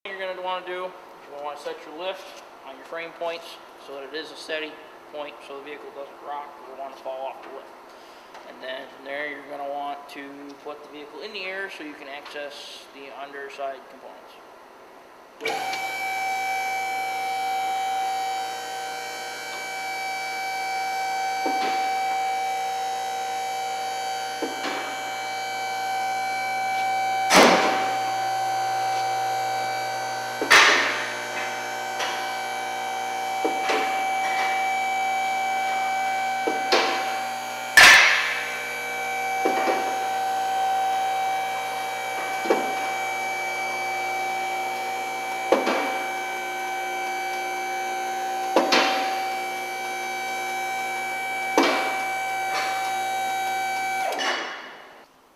You're going to want to do, you want to set your lift on your frame points so that it is a steady point so the vehicle doesn't rock or want to fall off the lift. And then from there you're going to want to put the vehicle in the air so you can access the underside components.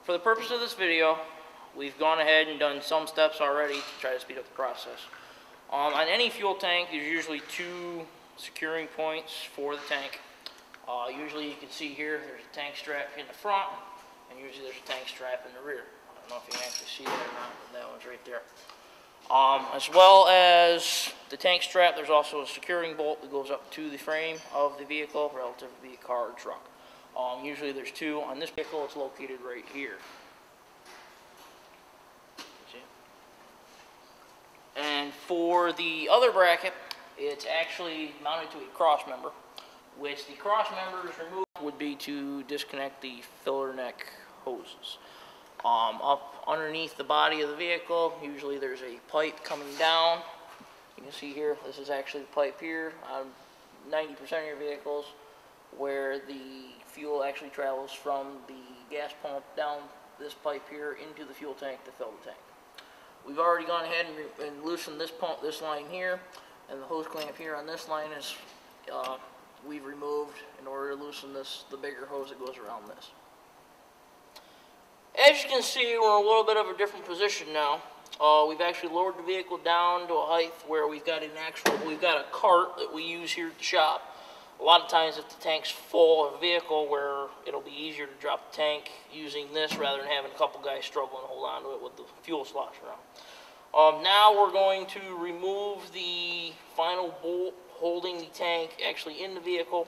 For the purpose of this video, we've gone ahead and done some steps already to try to speed up the process. On any fuel tank, there's usually two securing points for the tank. Usually you can see here, there's a tank strap in the front, and usually there's a tank strap in the rear. I don't know if you can actually see that or not, but that one's right there. As well as the tank strap, there's also a securing bolt that goes up to the frame of the vehicle relative to the car or truck. Usually there's two. On this vehicle, it's located right here. See? And for the other bracket, it's actually mounted to a cross member, which the cross members removed would be to disconnect the filler neck hoses. Up underneath the body of the vehicle, usually there's a pipe coming down. You can see here, this is actually the pipe here on 90% of your vehicles, where the fuel actually travels from the gas pump down this pipe here into the fuel tank to fill the tank. We've already gone ahead and loosened this pump, this line here, and the hose clamp here on this line is we've removed in order to loosen this, the bigger hose that goes around this. As you can see, we're in a little bit of a different position now. We've actually lowered the vehicle down to a height where we've got a cart that we use here at the shop. A lot of times if the tank's full of a vehicle, where it'll be easier to drop the tank using this rather than having a couple guys struggling to hold on to it with the fuel slosh around. Now we're going to remove the final bolt holding the tank actually in the vehicle,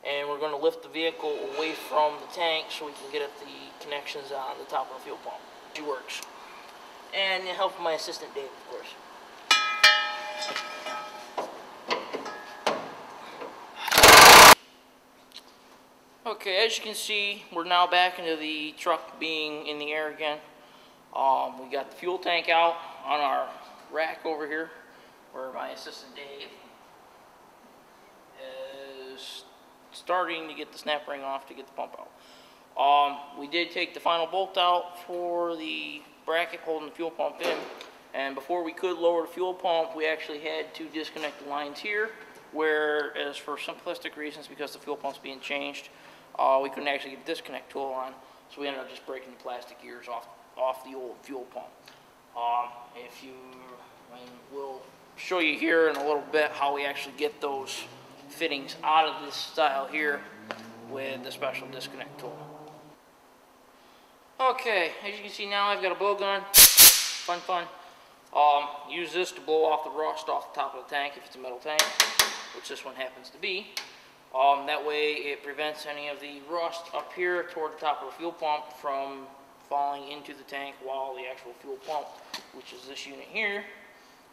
and we're going to lift the vehicle away from the tank so we can get at the connections on the top of the fuel pump. It works. And the help of my assistant Dave, of course. Okay, as you can see, we're now back into the truck being in the air again. We got the fuel tank out on our rack over here, where my assistant Dave is starting to get the snap ring off to get the pump out. We did take the final bolt out for the bracket holding the fuel pump in, and before we could lower the fuel pump, we actually had to disconnect the lines here, whereas for simplistic reasons, because the fuel pump's being changed, we couldn't actually get the disconnect tool on, so we ended up just breaking the plastic gears off the old fuel pump. We'll show you here in a little bit how we actually get those fittings out of this style here with the special disconnect tool. Okay, as you can see now, I've got a blowgun. Fun. Use this to blow off the rust off the top of the tank if it's a metal tank, which this one happens to be. That way it prevents any of the rust up here toward the top of the fuel pump from falling into the tank while the actual fuel pump, which is this unit here,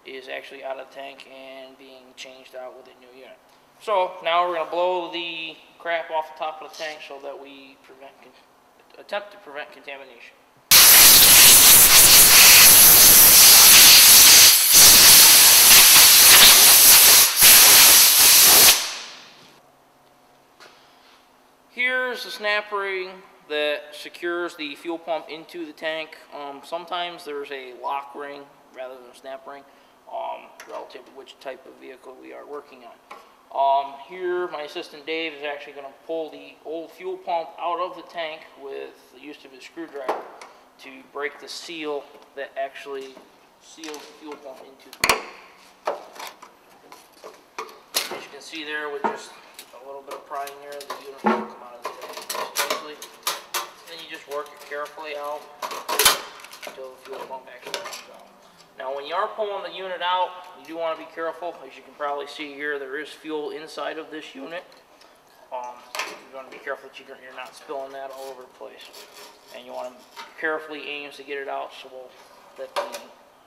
is actually out of the tank and being changed out with a new unit. So now we're going to blow the crap off the top of the tank so that we attempt to prevent contamination. Here's the snap ring that secures the fuel pump into the tank. Sometimes there's a lock ring rather than a snap ring, relative to which type of vehicle we are working on. Here, my assistant Dave is actually going to pull the old fuel pump out of the tank with the use of his screwdriver to break the seal that actually seals the fuel pump into the tank. As you can see there, with just a little bit of prying there, the unit will come out of the tank. Then you just work it carefully out until the fuel pump actually comes out. Now when you are pulling the unit out, you do want to be careful. As you can probably see here, there is fuel inside of this unit. You want to be careful that you're not spilling that all over the place. And you want to carefully aim to get it out so that the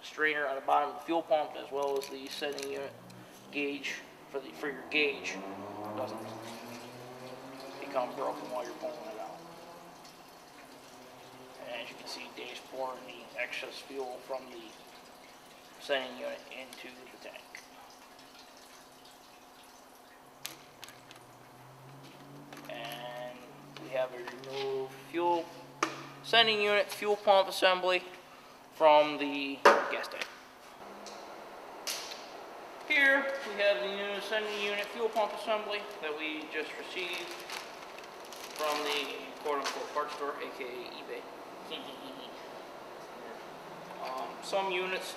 strainer on the bottom of the fuel pump, as well as the sending unit gauge for your gauge, doesn't become broken while you're pulling it out. And as you can see, Dave's pouring the excess fuel from the sending unit into the tank. And we have a removed fuel sending unit, fuel pump assembly from the gas tank. Here we have the new sending unit fuel pump assembly that we just received from the quote-unquote parts store, aka eBay. Some units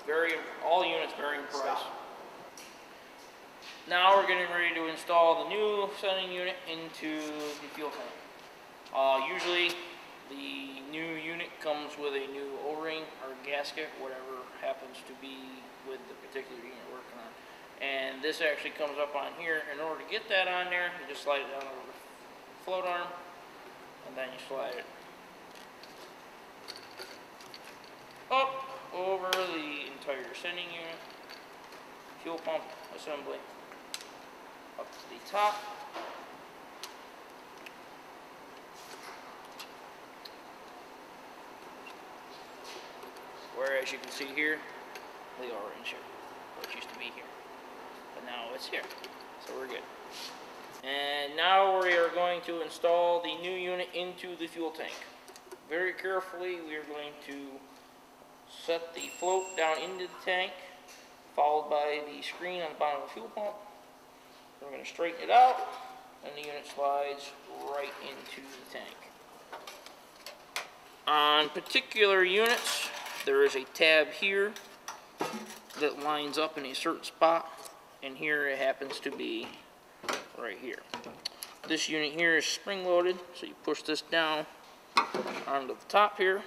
vary, all units vary in price. Now we're getting ready to install the new sending unit into the fuel tank. Usually the new unit comes with a new O-ring or gasket, whatever happens to be with the particular unit we're working on. And this actually comes up on here. In order to get that on there, you just slide it down over the float arm, and then you slide it up over the entire sending unit, fuel pump assembly, up to the top. Where, as you can see here, the orange here, which used to be here, but now it's here, so we're good. And now we are going to install the new unit into the fuel tank. Very carefully, we are going to set the float down into the tank, followed by the screen on the bottom of the fuel pump. We're going to straighten it out, and the unit slides right into the tank. On particular units, there is a tab here that lines up in a certain spot, and here it happens to be right here. This unit here is spring loaded, so you push this down onto the top here,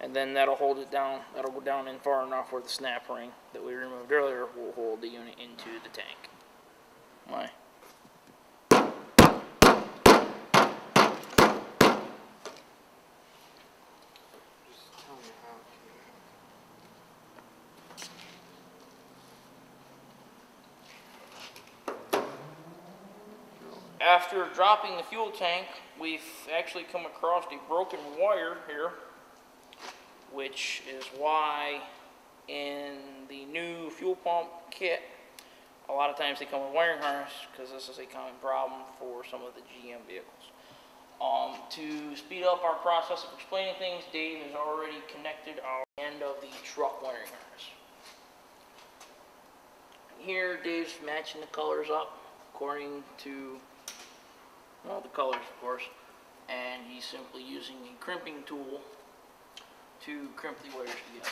and then that'll hold it down. That'll go down in far enough where the snap ring that we removed earlier will hold the unit into the tank. Why? After dropping the fuel tank, we've actually come across a broken wire here, which is why in the new fuel pump kit, a lot of times they come with wiring harness, because this is a common problem for some of the GM vehicles. To speed up our process of explaining things, Dave has already connected our end of the truck wiring harness. Here, Dave's matching the colors up according to, well, the colors, of course, and he's simply using a crimping tool to crimp the wires together.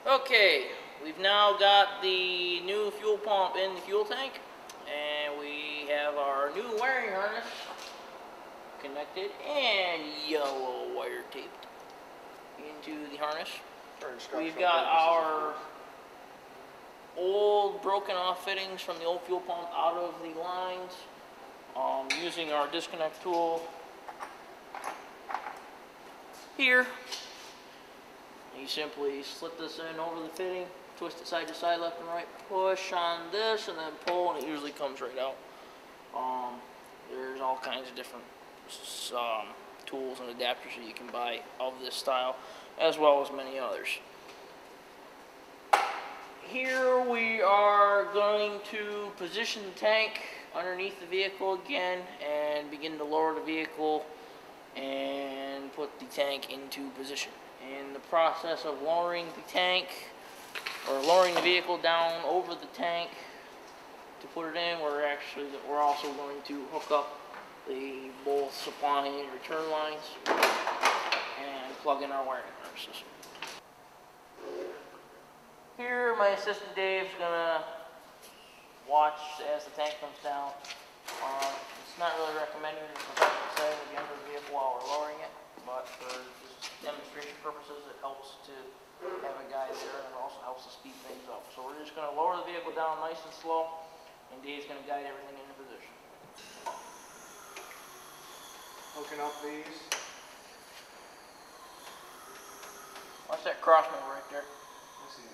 Okay, we've now got the new fuel pump in the fuel tank, and we have our new wiring harness connected and yellow wire taped into the harness. We've got our old broken off fittings from the old fuel pump out of the lines. Using our disconnect tool here, you simply slip this in over the fitting, twist it side to side, left and right, push on this, and then pull, and it usually comes right out. There's all kinds of different tools and adapters that you can buy of this style, as well as many others. Here we are going to position the tank underneath the vehicle again and begin to lower the vehicle and put the tank into position. In the process of lowering the tank, or lowering the vehicle down over the tank to put it in, we're also going to hook up the both supply and return lines plug in our wiring harnesses. Here, my assistant Dave's gonna watch as the tank comes down. It's not really recommended as the say at the end of the vehicle while we're lowering it, but for just demonstration purposes, it helps to have a guy there, and it also helps to speed things up. So we're just gonna lower the vehicle down nice and slow, and Dave's gonna guide everything into position. Hooking up these. Watch that cross member right there. Let's see it.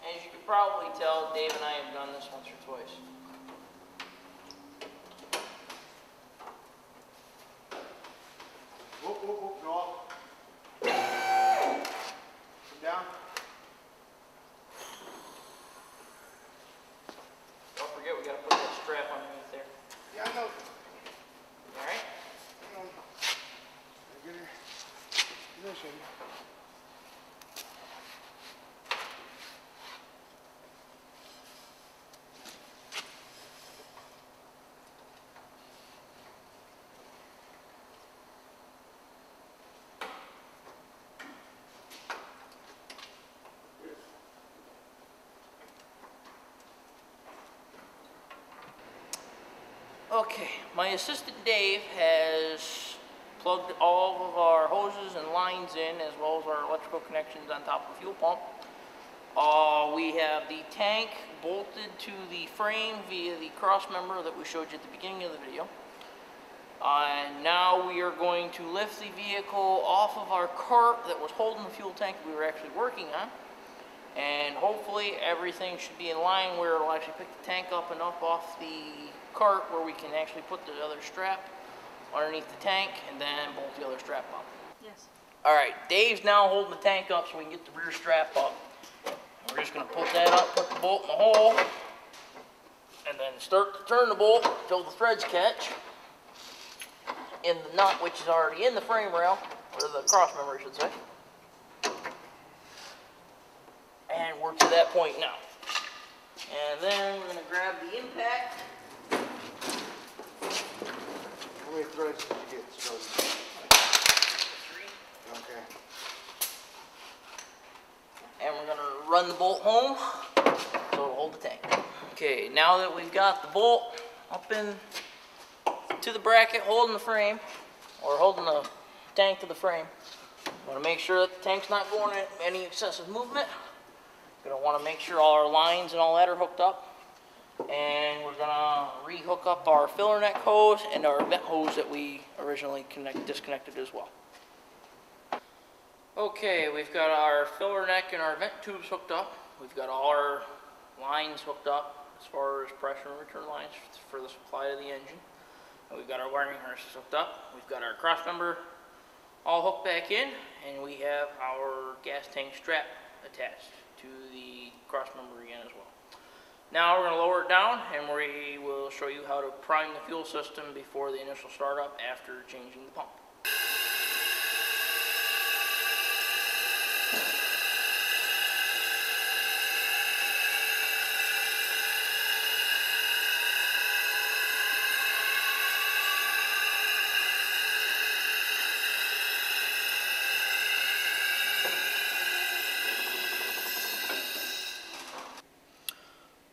As you can probably tell, Dave and I have done this once or twice. Whoop, whoop, whoop, go up. Come down. Don't forget, we gotta put that strap underneath there. Yeah, I know. Alright? Get her position. Okay, my assistant Dave has plugged all of our hoses and lines in, as well as our electrical connections on top of the fuel pump. We have the tank bolted to the frame via the cross member that we showed you at the beginning of the video. And now we are going to lift the vehicle off of our cart that was holding the fuel tank we were actually working on. And hopefully everything should be in line where it'll actually pick the tank up and up off the cart where we can actually put the other strap underneath the tank and then bolt the other strap up. Yes. Alright, Dave's now holding the tank up so we can get the rear strap up. We're just going to put that up, put the bolt in the hole, and then start to turn the bolt until the threads catch in the nut, which is already in the frame rail, or the cross member I should say. And we're to that point now. And then we're going to grab the impact. How many threads did you get started? 3. Okay. And we're going to run the bolt home so it'll hold the tank. Okay, now that we've got the bolt up in to the bracket holding the frame, or holding the tank to the frame, want to make sure that the tank's not going in any excessive movement. Going to want to make sure all our lines and all that are hooked up. And we're going to re-hook up our filler neck hose and our vent hose that we originally disconnected as well. Okay, we've got our filler neck and our vent tubes hooked up. We've got all our lines hooked up as far as pressure and return lines for the supply to the engine. And we've got our wiring harnesses hooked up. We've got our cross member all hooked back in, and we have our gas tank strap attached to the cross member again as well. Now we're going to lower it down, and we will show you how to prime the fuel system before the initial startup after changing the pump.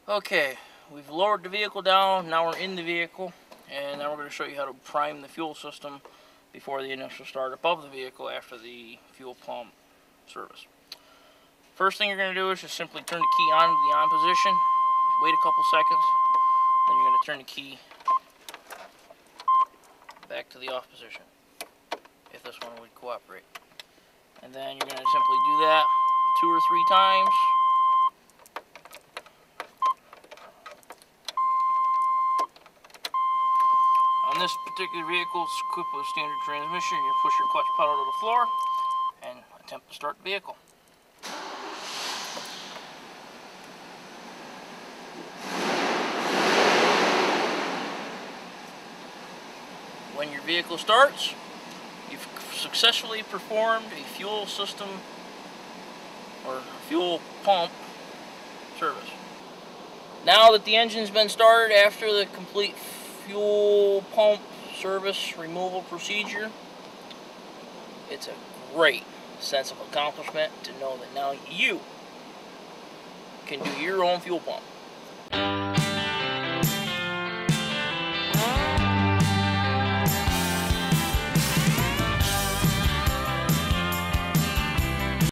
Okay, we've lowered the vehicle down, now we're in the vehicle, and now we're going to show you how to prime the fuel system before the initial startup of the vehicle after the fuel pump service. First thing you're going to do is just simply turn the key on to the on position, wait a couple seconds, then you're going to turn the key back to the off position, if this one would cooperate. And then you're going to simply do that 2 or 3 times. On this particular vehicle, it's equipped with a standard transmission. You push your clutch pedal to the floor and attempt to start the vehicle. When your vehicle starts, you've successfully performed a fuel system or fuel pump service. Now that the engine's been started after the complete fuel pump service removal procedure, it's a great sense of accomplishment to know that now you can do your own fuel pump.